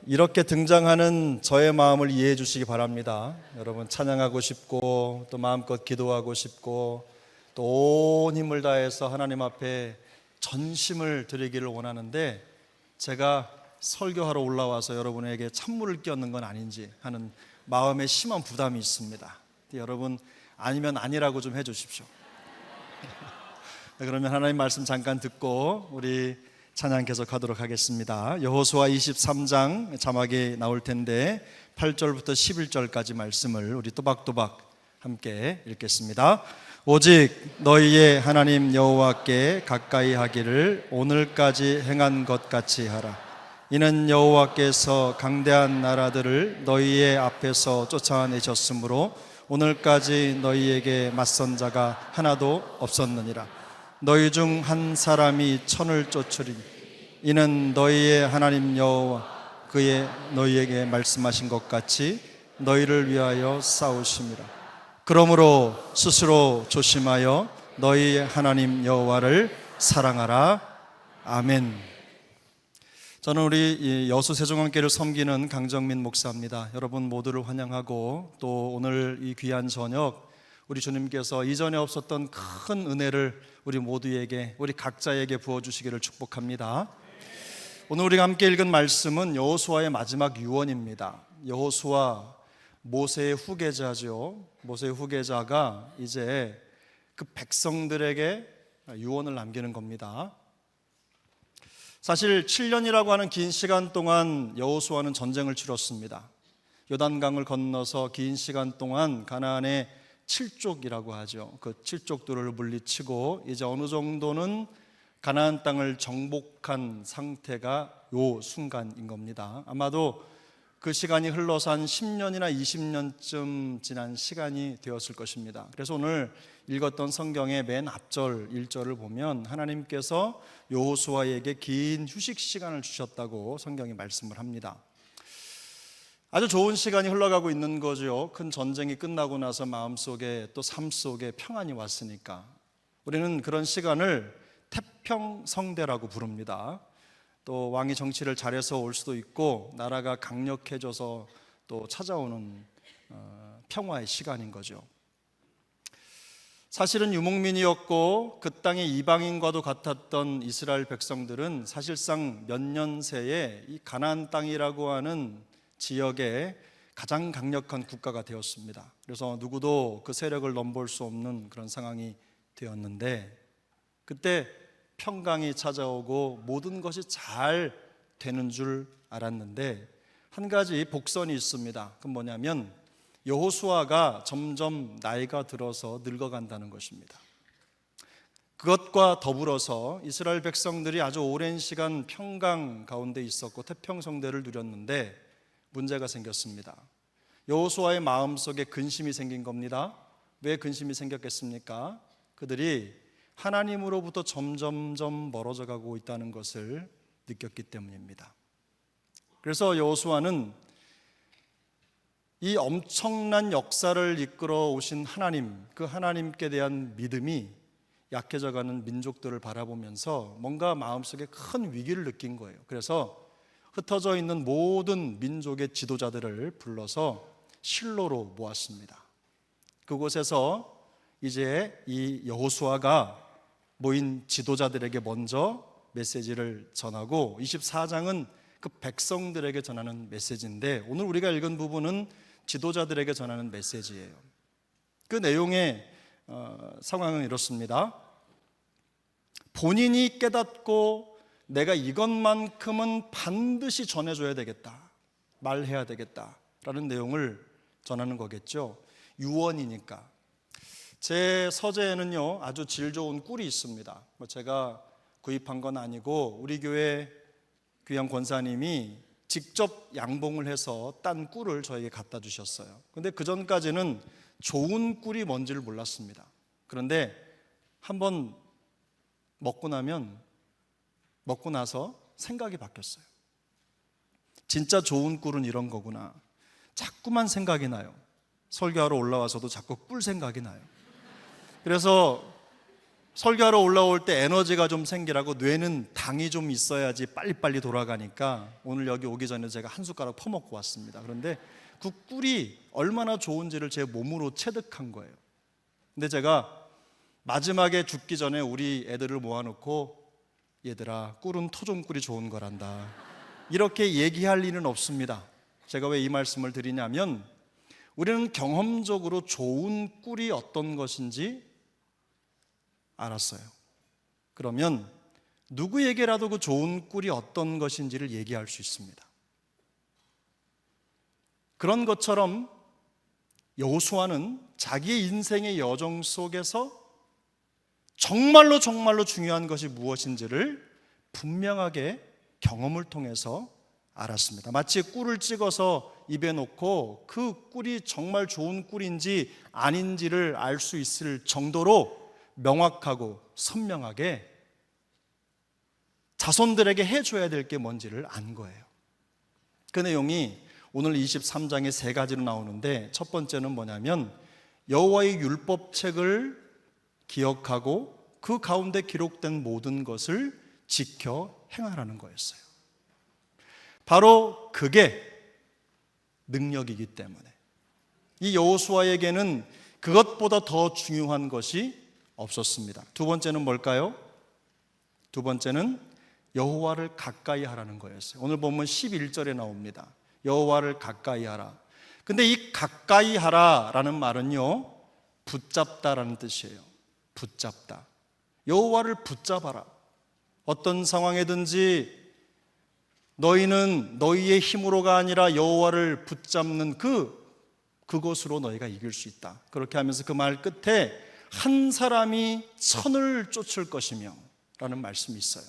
이렇게 등장하는 저의 마음을 이해해 주시기 바랍니다. 여러분, 찬양하고 싶고 또 마음껏 기도하고 싶고 또 온 힘을 다해서 하나님 앞에 전심을 드리기를 원하는데, 제가 설교하러 올라와서 여러분에게 찬물을 끼얹는 건 아닌지 하는 마음에 심한 부담이 있습니다. 여러분, 아니면 아니라고 좀 해 주십시오. 그러면 하나님 말씀 잠깐 듣고 우리 찬양 계속하도록 하겠습니다. 여호수아 23장 자막이 나올 텐데 8절부터 11절까지 말씀을 우리 또박또박 함께 읽겠습니다. 오직 너희의 하나님 여호와께 가까이 하기를 오늘까지 행한 것 같이 하라. 이는 여호와께서 강대한 나라들을 너희의 앞에서 쫓아내셨으므로 오늘까지 너희에게 맞선 자가 하나도 없었느니라. 너희 중 한 사람이 천을 쫓으리니 이는 너희의 하나님 여호와 그의 너희에게 말씀하신 것 같이 너희를 위하여 싸우심이라. 그러므로 스스로 조심하여 너희의 하나님 여호와를 사랑하라. 아멘. 저는 우리 여수세종원교회를 섬기는 강정민 목사입니다. 여러분 모두를 환영하고 또 오늘 이 귀한 저녁 우리 주님께서 이전에 없었던 큰 은혜를 우리 모두에게, 우리 각자에게 부어주시기를 축복합니다. 오늘 우리가 함께 읽은 말씀은 여호수아의 마지막 유언입니다. 여호수아, 모세의 후계자죠. 모세의 후계자가 이제 그 백성들에게 유언을 남기는 겁니다. 사실 7년이라고 하는 긴 시간 동안 여호수아는 전쟁을 치렀습니다. 요단강을 건너서 긴 시간 동안 가나안의 7족이라고 하죠. 그 7족들을 물리치고 이제 어느 정도는 가나안 땅을 정복한 상태가 요 순간인 겁니다. 아마도 그 시간이 흘러서 한 10년이나 20년쯤 지난 시간이 되었을 것입니다. 그래서 오늘 읽었던 성경의 맨 앞절 1절을 보면 하나님께서 여호수아에게 긴 휴식 시간을 주셨다고 성경이 말씀을 합니다. 아주 좋은 시간이 흘러가고 있는 거죠. 큰 전쟁이 끝나고 나서 마음속에 또 삶 속에 평안이 왔으니까 우리는 그런 시간을 태평성대라고 부릅니다. 또 왕이 정치를 잘해서 올 수도 있고 나라가 강력해져서 또 찾아오는 평화의 시간인 거죠. 사실은 유목민이었고 그 땅의 이방인과도 같았던 이스라엘 백성들은 사실상 몇 년 새에 이 가나안 땅이라고 하는 지역의 가장 강력한 국가가 되었습니다. 그래서 누구도 그 세력을 넘볼 수 없는 그런 상황이 되었는데, 그때 평강이 찾아오고 모든 것이 잘 되는 줄 알았는데 한 가지 복선이 있습니다. 그건 뭐냐면 여호수아가 점점 나이가 들어서 늙어간다는 것입니다. 그것과 더불어서 이스라엘 백성들이 아주 오랜 시간 평강 가운데 있었고 태평성대를 누렸는데 문제가 생겼습니다. 여호수아의 마음속에 근심이 생긴 겁니다. 왜 근심이 생겼겠습니까? 그들이 하나님으로부터 점점점 멀어져 가고 있다는 것을 느꼈기 때문입니다. 그래서 여호수아는 이 엄청난 역사를 이끌어 오신 하나님, 그 하나님께 대한 믿음이 약해져 가는 민족들을 바라보면서 뭔가 마음속에 큰 위기를 느낀 거예요. 그래서 흩어져 있는 모든 민족의 지도자들을 불러서 실로로 모았습니다. 그곳에서 이제 이 여호수아가 모인 지도자들에게 먼저 메시지를 전하고 24장은 그 백성들에게 전하는 메시지인데 오늘 우리가 읽은 부분은 지도자들에게 전하는 메시지예요. 그 내용의 상황은 이렇습니다. 본인이 깨닫고 내가 이것만큼은 반드시 전해줘야 되겠다, 말해야 되겠다라는 내용을 전하는 거겠죠. 유언이니까. 제 서재에는요 아주 질 좋은 꿀이 있습니다. 제가 구입한 건 아니고 우리 교회 귀한 권사님이 직접 양봉을 해서 딴 꿀을 저에게 갖다 주셨어요. 근데 그 전까지는 좋은 꿀이 뭔지를 몰랐습니다. 그런데 한번 먹고 나서 생각이 바뀌었어요. 진짜 좋은 꿀은 이런 거구나. 자꾸만 생각이 나요. 설교하러 올라와서도 자꾸 꿀 생각이 나요. 그래서 설교하러 올라올 때 에너지가 좀 생기라고 뇌는 당이 좀 있어야지 빨리빨리 돌아가니까 오늘 여기 오기 전에 제가 한 숟가락 퍼먹고 왔습니다. 그런데 그 꿀이 얼마나 좋은지를 제 몸으로 체득한 거예요. 근데 제가 마지막에 죽기 전에 우리 애들을 모아놓고 얘들아, 꿀은 토종꿀이 좋은 거란다, 이렇게 얘기할 일은 없습니다. 제가 왜 이 말씀을 드리냐면 우리는 경험적으로 좋은 꿀이 어떤 것인지 알았어요. 그러면 누구에게라도 그 좋은 꿀이 어떤 것인지를 얘기할 수 있습니다. 그런 것처럼 여호수아는 자기의 인생의 여정 속에서 정말로 중요한 것이 무엇인지를 분명하게 경험을 통해서 알았습니다. 마치 꿀을 찍어서 입에 놓고 그 꿀이 정말 좋은 꿀인지 아닌지를 알 수 있을 정도로 명확하고 선명하게 자손들에게 해줘야 될 게 뭔지를 안 거예요. 그 내용이 오늘 23장에 세 가지로 나오는데, 첫 번째는 뭐냐면 여호와의 율법책을 기억하고 그 가운데 기록된 모든 것을 지켜 행하라는 거였어요. 바로 그게 능력이기 때문에 이 여호수아에게는 그것보다 더 중요한 것이 없었습니다. 두 번째는 뭘까요? 두 번째는 여호와를 가까이 하라는 거였어요. 오늘 보면 11절에 나옵니다. 여호와를 가까이 하라. 근데 이 가까이 하라라는 말은요, 붙잡다라는 뜻이에요. 붙잡다. 여호와를 붙잡아라. 어떤 상황이든지 너희는 너희의 힘으로가 아니라 여호와를 붙잡는 그것으로 너희가 이길 수 있다. 그렇게 하면서 그 말 끝에 한 사람이 천을 쫓을 것이며 라는 말씀이 있어요.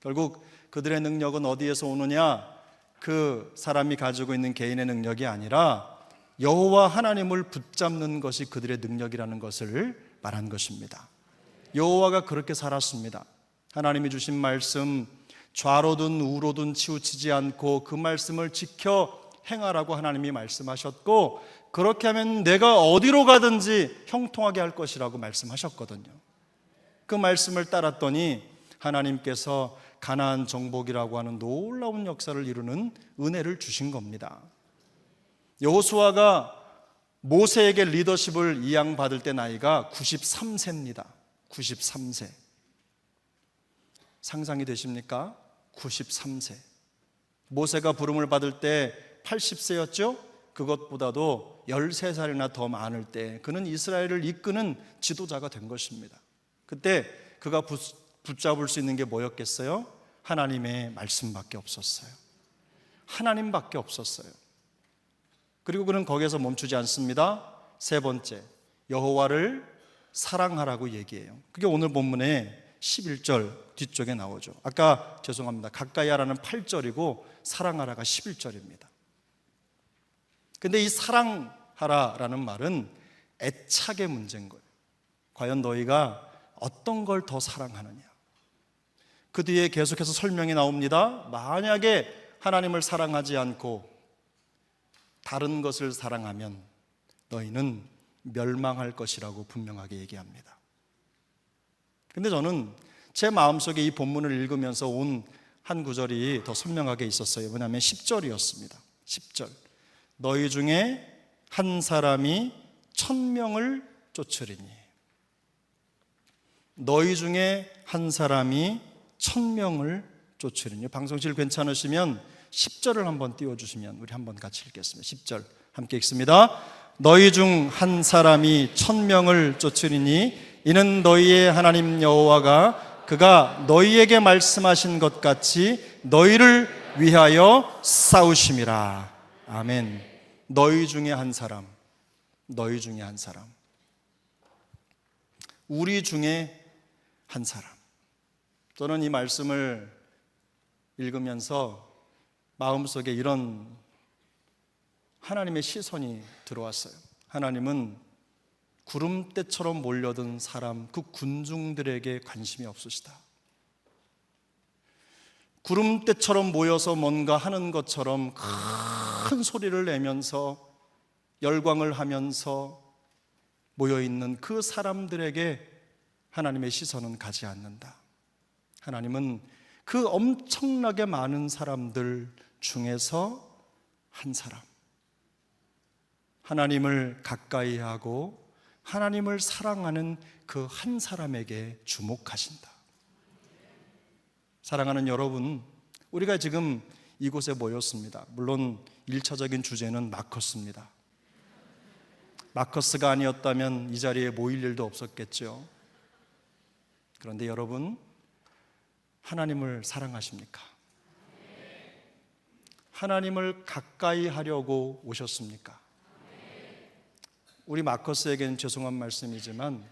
결국 그들의 능력은 어디에서 오느냐? 그 사람이 가지고 있는 개인의 능력이 아니라 여호와 하나님을 붙잡는 것이 그들의 능력이라는 것을 말한 것입니다. 여호와가 그렇게 살았습니다. 하나님이 주신 말씀 좌로든 우로든 치우치지 않고 그 말씀을 지켜 행하라고 하나님이 말씀하셨고, 그렇게 하면 내가 어디로 가든지 형통하게 할 것이라고 말씀하셨거든요. 그 말씀을 따랐더니 하나님께서 가나안 정복이라고 하는 놀라운 역사를 이루는 은혜를 주신 겁니다. 여호수아가 모세에게 리더십을 이양받을 때 나이가 93세입니다. 93세. 상상이 되십니까? 93세. 모세가 부름을 받을 때 80세였죠? 그것보다도 13살이나 더 많을 때 그는 이스라엘을 이끄는 지도자가 된 것입니다. 그때 그가 붙잡을 수 있는 게 뭐였겠어요? 하나님의 말씀밖에 없었어요. 하나님밖에 없었어요. 그리고 그는 거기에서 멈추지 않습니다. 세 번째, 여호와를 사랑하라고 얘기해요. 그게 오늘 본문의 11절 뒤쪽에 나오죠. 아까 죄송합니다. 가까이 하라는 8절이고 사랑하라가 11절입니다. 근데 이 사랑하라라는 말은 애착의 문제인 거예요. 과연 너희가 어떤 걸 더 사랑하느냐? 그 뒤에 계속해서 설명이 나옵니다. 만약에 하나님을 사랑하지 않고 다른 것을 사랑하면 너희는 멸망할 것이라고 분명하게 얘기합니다. 근데 저는 제 마음속에 이 본문을 읽으면서 온 한 구절이 더 선명하게 있었어요. 뭐냐면 10절이었습니다. 10절. 너희 중에 한 사람이 1000명을 쫓으리니. 너희 중에 한 사람이 1000명을 쫓으리니. 방송실 괜찮으시면 10절을 한번 띄워주시면 우리 한번 같이 읽겠습니다. 10절 함께 읽습니다. 너희 중 한 사람이 1000명을 쫓으리니 이는 너희의 하나님 여호와가 그가 너희에게 말씀하신 것 같이 너희를 위하여 싸우심이라. 아멘. 너희 중에 한 사람, 너희 중에 한 사람, 우리 중에 한 사람. 저는 이 말씀을 읽으면서 마음속에 이런 하나님의 시선이 들어왔어요. 하나님은 구름대처럼 몰려든 사람, 그 군중들에게 관심이 없으시다. 구름대처럼 모여서 뭔가 하는 것처럼 큰 소리를 내면서 열광을 하면서 모여있는 그 사람들에게 하나님의 시선은 가지 않는다. 하나님은 그 엄청나게 많은 사람들 중에서 한 사람, 하나님을 가까이 하고 하나님을 사랑하는 그 한 사람에게 주목하신다. 사랑하는 여러분, 우리가 지금 이곳에 모였습니다. 물론 1차적인 주제는 마커스입니다. 마커스가 아니었다면 이 자리에 모일 일도 없었겠죠. 그런데 여러분, 하나님을 사랑하십니까? 하나님을 가까이 하려고 오셨습니까? 우리 마커스에게는 죄송한 말씀이지만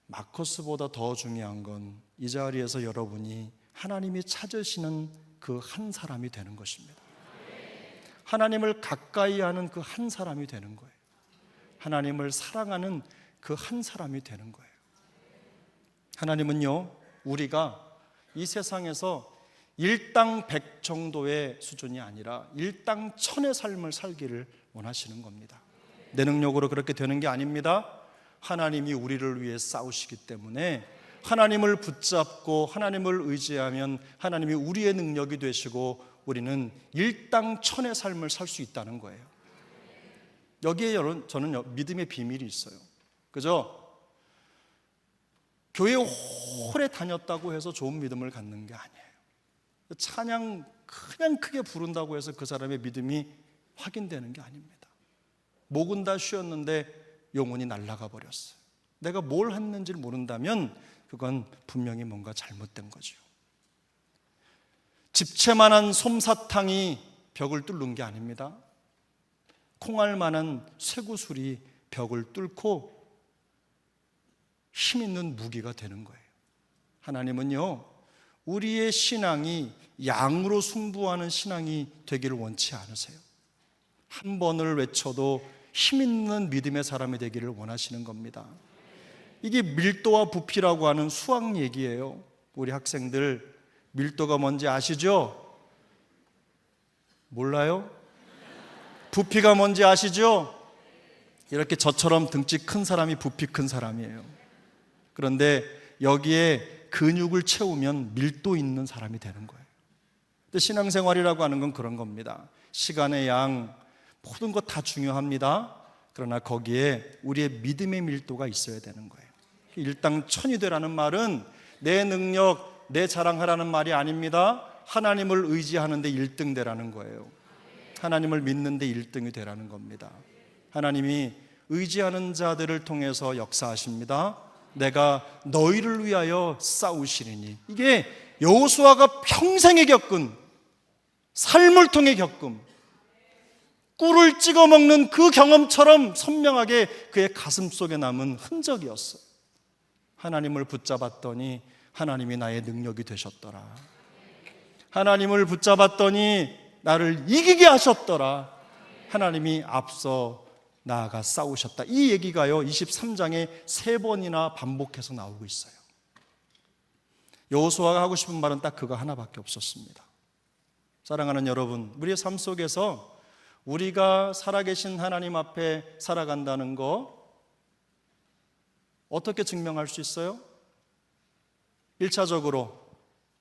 마커스보다 더 중요한 건 이 자리에서 여러분이 하나님이 찾으시는 그 한 사람이 되는 것입니다. 하나님을 가까이 하는 그 한 사람이 되는 거예요. 하나님을 사랑하는 그 한 사람이 되는 거예요. 하나님은요, 우리가 이 세상에서 일당 백 정도의 수준이 아니라 일당 천의 삶을 살기를 원하시는 겁니다. 내 능력으로 그렇게 되는 게 아닙니다. 하나님이 우리를 위해 싸우시기 때문에 하나님을 붙잡고 하나님을 의지하면 하나님이 우리의 능력이 되시고 우리는 일당 천의 삶을 살 수 있다는 거예요. 여기에 저는 믿음의 비밀이 있어요. 그죠? 교회 오래 다녔다고 해서 좋은 믿음을 갖는 게 아니에요. 찬양 그냥 크게 부른다고 해서 그 사람의 믿음이 확인되는 게 아닙니다. 목은 다 쉬었는데 영혼이 날아가 버렸어요. 내가 뭘 했는지를 모른다면 그건 분명히 뭔가 잘못된 거죠. 집채만한 솜사탕이 벽을 뚫는 게 아닙니다. 콩알만한 쇠구슬이 벽을 뚫고 힘 있는 무기가 되는 거예요. 하나님은요, 우리의 신앙이 양으로 승부하는 신앙이 되기를 원치 않으세요. 한 번을 외쳐도 힘 있는 믿음의 사람이 되기를 원하시는 겁니다. 이게 밀도와 부피라고 하는 수학 얘기예요. 우리 학생들 밀도가 뭔지 아시죠? 몰라요? 부피가 뭔지 아시죠? 이렇게 저처럼 등치 큰 사람이 부피 큰 사람이에요. 그런데 여기에 근육을 채우면 밀도 있는 사람이 되는 거예요. 근데 신앙생활이라고 하는 건 그런 겁니다. 시간의 양, 모든 것 다 중요합니다. 그러나 거기에 우리의 믿음의 밀도가 있어야 되는 거예요. 일당 천이 되라는 말은 내 능력, 내 자랑하라는 말이 아닙니다. 하나님을 의지하는데 1등 되라는 거예요. 하나님을 믿는데 1등이 되라는 겁니다. 하나님이 의지하는 자들을 통해서 역사하십니다. 내가 너희를 위하여 싸우시리니. 이게 여호수아가 평생에 겪은, 삶을 통해 겪은, 꿀을 찍어 먹는 그 경험처럼 선명하게 그의 가슴 속에 남은 흔적이었어요. 하나님을 붙잡았더니 하나님이 나의 능력이 되셨더라. 하나님을 붙잡았더니 나를 이기게 하셨더라. 하나님이 앞서 나아가 싸우셨다. 이 얘기가요 23장에 3번이나 반복해서 나오고 있어요. 여호수아가 하고 싶은 말은 딱 그거 하나밖에 없었습니다. 사랑하는 여러분, 우리의 삶 속에서 우리가 살아계신 하나님 앞에 살아간다는 거 어떻게 증명할 수 있어요? 1차적으로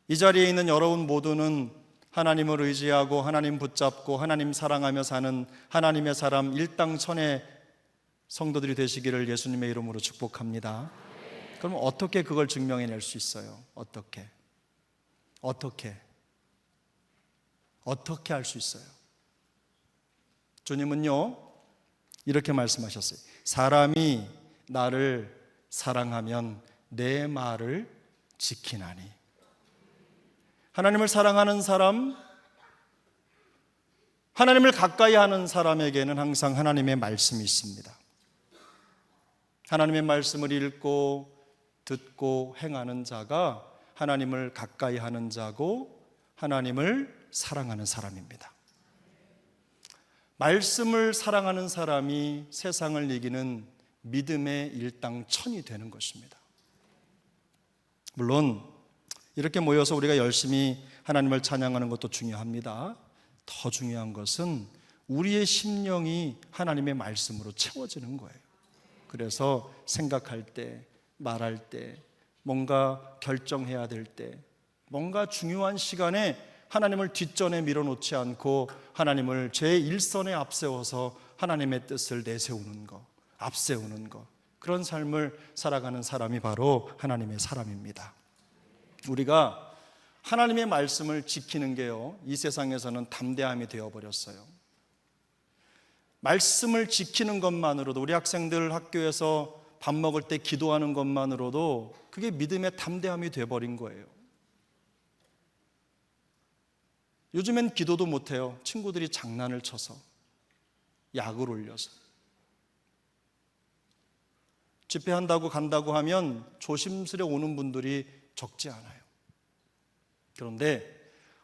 이 자리에 있는 여러분 모두는 하나님을 의지하고 하나님 붙잡고 하나님 사랑하며 사는 하나님의 사람 일당천의 성도들이 되시기를 예수님의 이름으로 축복합니다. 그럼 어떻게 그걸 증명해낼 수 있어요? 어떻게 할 수 있어요? 주님은요 이렇게 말씀하셨어요. 사람이 나를 사랑하면 내 말을 지키나니. 하나님을 사랑하는 사람, 하나님을 가까이 하는 사람에게는 항상 하나님의 말씀이 있습니다. 하나님의 말씀을 읽고 듣고 행하는 자가 하나님을 가까이 하는 자고 하나님을 사랑하는 사람입니다. 말씀을 사랑하는 사람이 세상을 이기는 믿음의 일당천이 되는 것입니다. 물론 이렇게 모여서 우리가 열심히 하나님을 찬양하는 것도 중요합니다. 더 중요한 것은 우리의 심령이 하나님의 말씀으로 채워지는 거예요. 그래서 생각할 때, 말할 때, 뭔가 결정해야 될 때, 뭔가 중요한 시간에 하나님을 뒷전에 밀어놓지 않고 하나님을 제1선에 앞세워서 하나님의 뜻을 내세우는 것, 앞세우는 것, 그런 삶을 살아가는 사람이 바로 하나님의 사람입니다. 우리가 하나님의 말씀을 지키는 게요, 이 세상에서는 담대함이 되어버렸어요. 말씀을 지키는 것만으로도, 우리 학생들 학교에서 밥 먹을 때 기도하는 것만으로도 그게 믿음의 담대함이 되어버린 거예요. 요즘엔 기도도 못해요. 친구들이 장난을 쳐서, 약을 올려서. 집회한다고 간다고 하면 조심스레 오는 분들이 적지 않아요. 그런데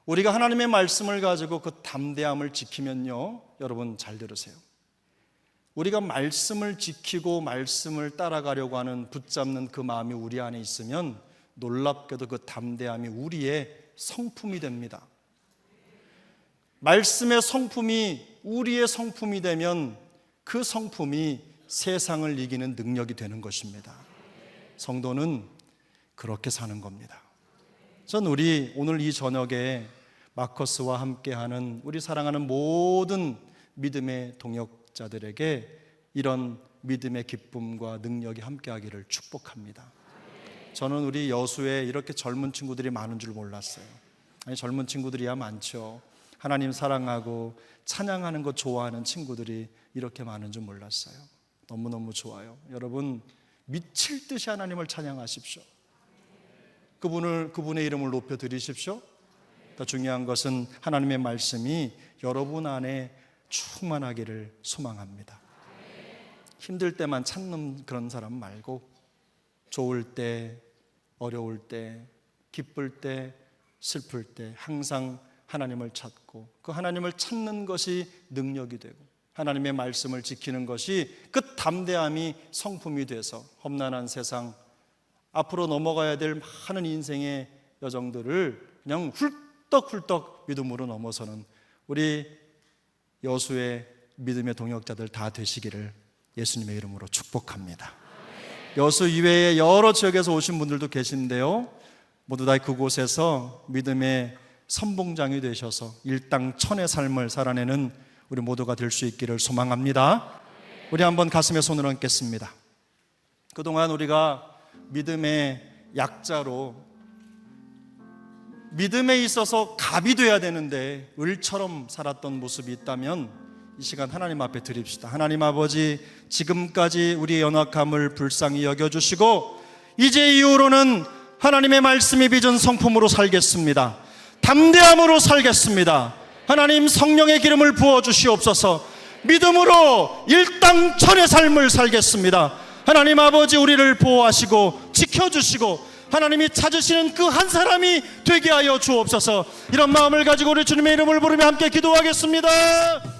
우리가 하나님의 말씀을 가지고 그 담대함을 지키면요, 여러분 잘 들으세요. 우리가 말씀을 지키고 말씀을 따라가려고 하는, 붙잡는 그 마음이 우리 안에 있으면 놀랍게도 그 담대함이 우리의 성품이 됩니다. 말씀의 성품이 우리의 성품이 되면 그 성품이 세상을 이기는 능력이 되는 것입니다. 성도는 그렇게 사는 겁니다. 전 우리 오늘 이 저녁에 마커스와 함께하는 우리 사랑하는 모든 믿음의 동역자들에게 이런 믿음의 기쁨과 능력이 함께하기를 축복합니다. 저는 우리 여수에 이렇게 젊은 친구들이 많은 줄 몰랐어요. 아니, 젊은 친구들이야 많죠. 하나님 사랑하고 찬양하는 거 좋아하는 친구들이 이렇게 많은 줄 몰랐어요. 너무너무 좋아요. 여러분, 미칠 듯이 하나님을 찬양하십시오. 그분의 이름을 높여드리십시오. 더 중요한 것은 하나님의 말씀이 여러분 안에 충만하기를 소망합니다. 힘들 때만 찾는 그런 사람 말고, 좋을 때, 어려울 때, 기쁠 때, 슬플 때 항상 하나님을 찾고 그 하나님을 찾는 것이 능력이 되고 하나님의 말씀을 지키는 것이 그 담대함이 성품이 돼서 험난한 세상, 앞으로 넘어가야 될 많은 인생의 여정들을 그냥 훌떡훌떡 믿음으로 넘어서는 우리 여수의 믿음의 동역자들 다 되시기를 예수님의 이름으로 축복합니다. 여수 이외에 여러 지역에서 오신 분들도 계신데요, 모두 다 그곳에서 믿음의 선봉장이 되셔서 일당천의 삶을 살아내는 우리 모두가 될 수 있기를 소망합니다. 우리 한번 가슴에 손을 얹겠습니다. 그동안 우리가 믿음의 약자로, 믿음에 있어서 갑이 돼야 되는데 을처럼 살았던 모습이 있다면 이 시간 하나님 앞에 드립시다. 하나님 아버지, 지금까지 우리의 연약함을 불쌍히 여겨주시고 이제 이후로는 하나님의 말씀이 빚은 성품으로 살겠습니다. 담대함으로 살겠습니다. 하나님, 성령의 기름을 부어주시옵소서. 믿음으로 일당천의 삶을 살겠습니다. 하나님 아버지, 우리를 보호하시고 지켜주시고 하나님이 찾으시는 그 한 사람이 되게 하여 주옵소서. 이런 마음을 가지고 우리 주님의 이름을 부르며 함께 기도하겠습니다.